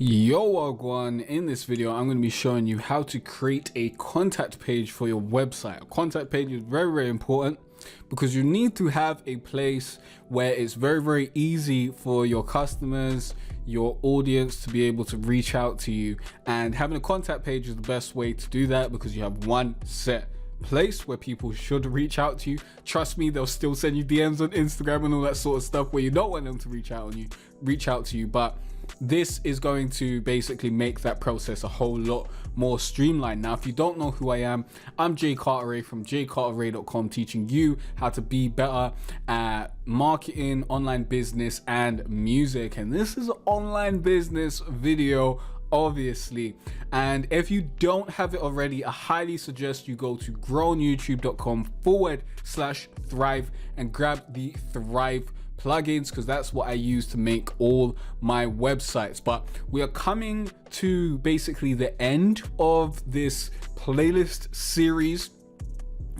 Yo Wagwan, in this video I'm going to be showing you how to create a contact page for your website. A contact page is very important because you need to have a place where it's very easy for your customers, your audience to be able to reach out to you, and having a contact page is the best way to do that because you have one set place where people should reach out to you. Trust me, they'll still send you DMs on Instagram and all that sort of stuff where you don't want them to reach out to you, but this is going to basically make that process a whole lot more streamlined. Now, if you don't know who I am, I'm Jay Cartere from jaycartere.com, teaching you how to be better at marketing, online business, and music. And this is an online business video, obviously. And if you don't have it already, I highly suggest you go to growonyoutube.com/thrive and grab the Thrive plugins, because that's what I use to make all my websites. But we are coming to basically the end of this playlist series.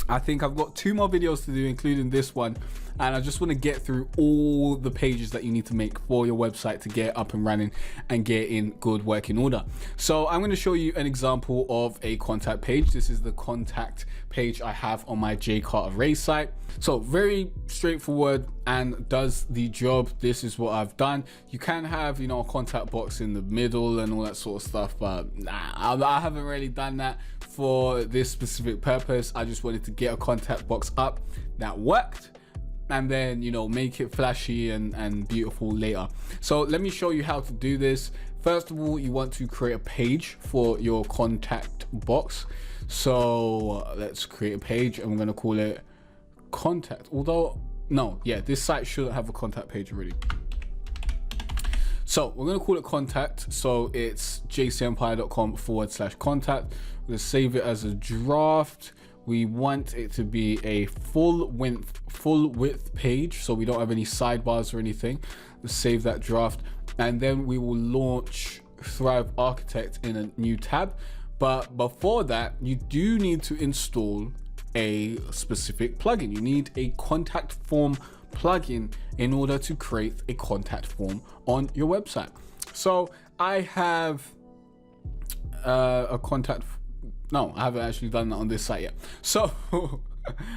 I think I've got 2 more videos to do, including this one, and I just want to get through all the pages that you need to make for your website to get up and running and get in good working order. So I'm going to show you an example of a contact page. This is the contact page I have on my Jay Cartere site. So very straightforward and does the job. This is what I've done. You can have, a contact box in the middle and all that sort of stuff, but I haven't really done that for this specific purpose. I just wanted to get a contact box up that worked, and then make it flashy and beautiful later. So let me show you how to do this. First of all, you want to create a page for your contact box. So let's create a page, and we're going to call it contact. This site shouldn't have a contact page already. So we're going to call it contact. So it's jcempire.com/contact. We're going to save it as a draft. We want it to be a full width page, so we don't have any sidebars or anything. Let's save that draft, and then we will launch Thrive Architect in a new tab. But before that, you do need to install a specific plugin. You need a contact form plugin in order to create a contact form on your website. So I have no, I haven't actually done that on this site yet. So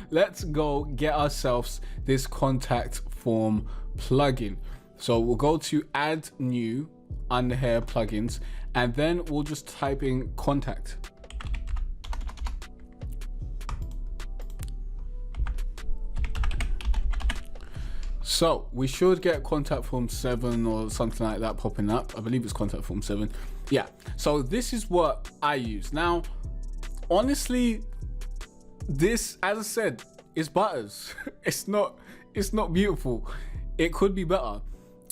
let's go get ourselves this contact form plugin. So we'll go to add new under here plugins, and then we'll just type in contact. So we should get contact form 7 or something like that popping up. I believe it's contact form 7. Yeah. So this is what I use. Now, honestly, this, as I said, is butters. It's not beautiful. It could be better.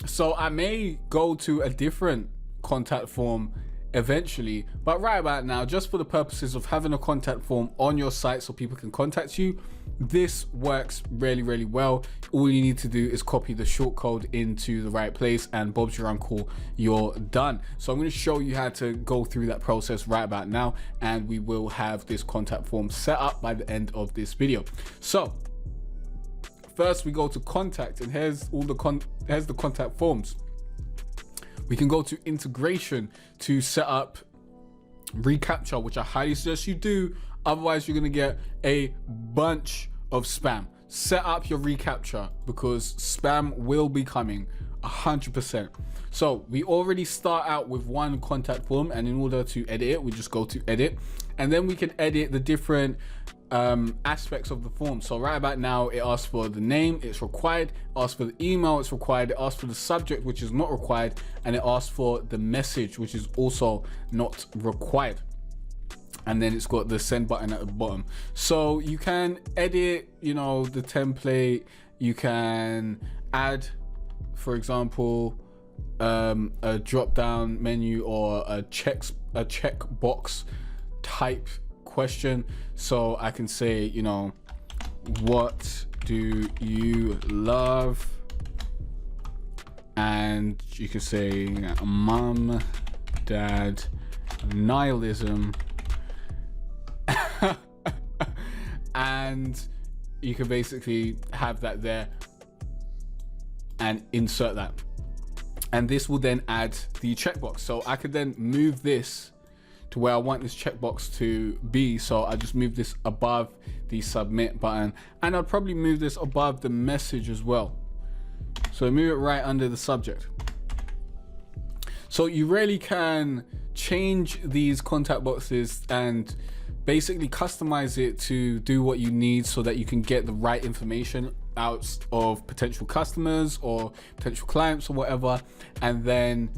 So I may go to a different contact form eventually, but right about now, just for the purposes of having a contact form on your site so people can contact you, this works really well. All you need to do is copy the shortcode into the right place, and Bob's your uncle, you're done. So I'm going to show you how to go through that process right about now, and we will have this contact form set up by the end of this video. So first we go to contact, and here's the contact forms. We can go to integration to set up reCAPTCHA, which I highly suggest you do. Otherwise, you're going to get a bunch of spam. Set up your reCAPTCHA because spam will be coming 100%. So we already start out with one contact form, and in order to edit it, we just go to edit, and then we can edit the different aspects of the form. So right about now, it asks for the name, it's required. It asks for the email, it's required. It asks for the subject, which is not required, and it asks for the message, which is also not required. And then it's got the send button at the bottom. So you can edit, the template. You can add, for example, a drop down menu or a checkbox type question. So I can say, what do you love? And you can say mum, dad, nihilism. And you can basically have that there and insert that. And this will then add the checkbox. So I could then move this to where I want this checkbox to be. So I just move this above the submit button, and I'd probably move this above the message as well. So move it right under the subject. So you really can change these contact boxes and basically customize it to do what you need so that you can get the right information out of potential customers or potential clients or whatever, and then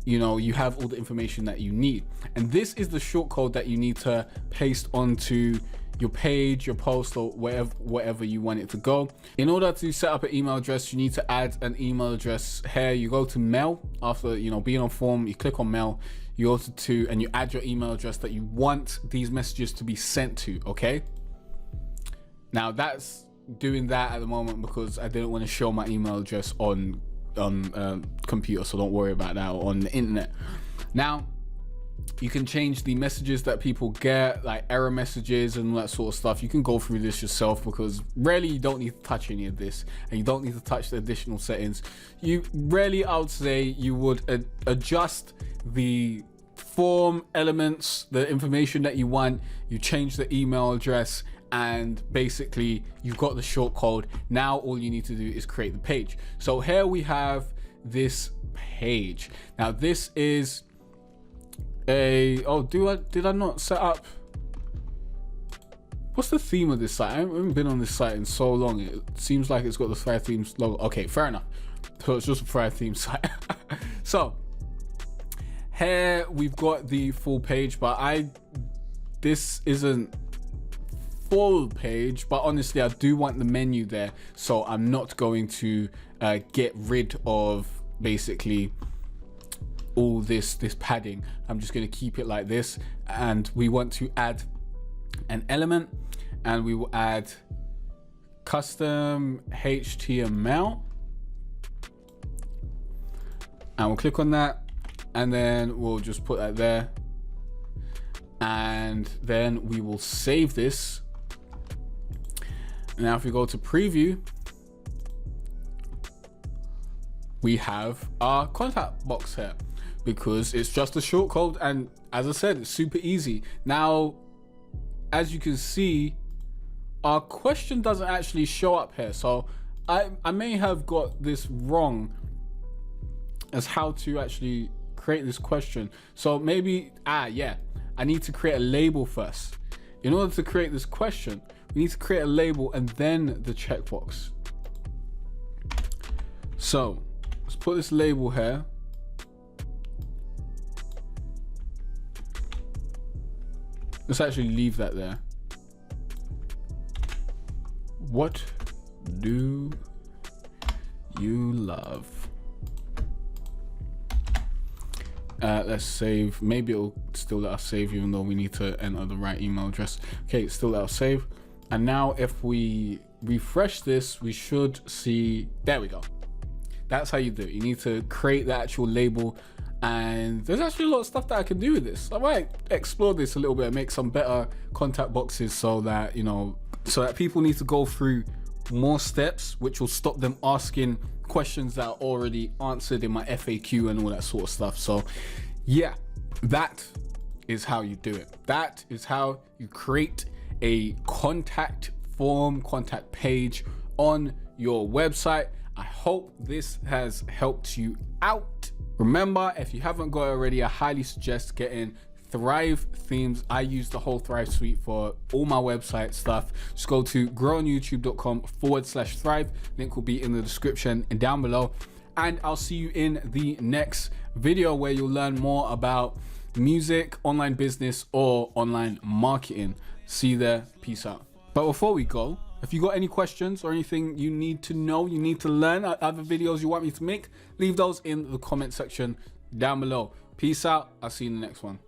you have all the information that you need. And this is the shortcode that you need to paste onto your page, your post, or wherever you want it to go. In order to set up an email address, you need to add an email address here. You go to mail after being on form, you click on mail, you go to and you add your email address that you want these messages to be sent to. Okay, now that's doing that at the moment because I didn't want to show my email address on computer, so don't worry about that, or on the internet. Now you can change the messages that people get, like error messages and all that sort of stuff. You can go through this yourself because really you don't need to touch any of this, and you don't need to touch the additional settings. You really, I would say, you would adjust the form elements, the information that you want. You change the email address, and basically you've got the short code. Now all you need to do is create the page. So here we have this page. Now this is did I not set up, what's the theme of this site? I haven't been on this site in so long. It seems like it's got the Thrive Themes logo. Okay, fair enough. So it's just a Thrive Theme site. So here we've got the full page, but this isn't full page, but honestly I do want the menu there, so I'm not going to get rid of basically all this padding. I'm just going to keep it like this, and we want to add an element, and we will add custom HTML, and we'll click on that, and then we'll just put that there, and then we will save this. Now if we go to preview, we have our contact box here because it's just a short code, and as I said, it's super easy. Now as you can see, our question doesn't actually show up here, so I may have got this wrong as how to actually create this question. So maybe I need to create a label first. In order to create this question, we need to create a label and then the checkbox. So let's put this label here. Let's actually leave that there. What do you love? Let's save. Maybe it'll still let us save even though we need to enter the right email address. Okay, it's still let us save. And now if we refresh this, we should see, there we go. That's how you do it. You need to create the actual label, and there's actually a lot of stuff that I can do with this. I might explore this a little bit and make some better contact boxes so that people need to go through more steps, which will stop them asking questions that are already answered in my FAQ and all that sort of stuff. So yeah, that is how you do it. That is how you create a contact form, contact page on your website. I hope this has helped you out. Remember, if you haven't got it already, I highly suggest getting Thrive Themes. I use the whole Thrive suite for all my website stuff. Just go to growonyoutube.com/thrive. Link will be in the description and down below. And I'll see you in the next video where you'll learn more about music, online business, or online marketing. See you there. Peace out. But before we go, if you got any questions or anything you need to know, you need to learn, other videos you want me to make, leave those in the comment section down below. Peace out. I'll see you in the next one.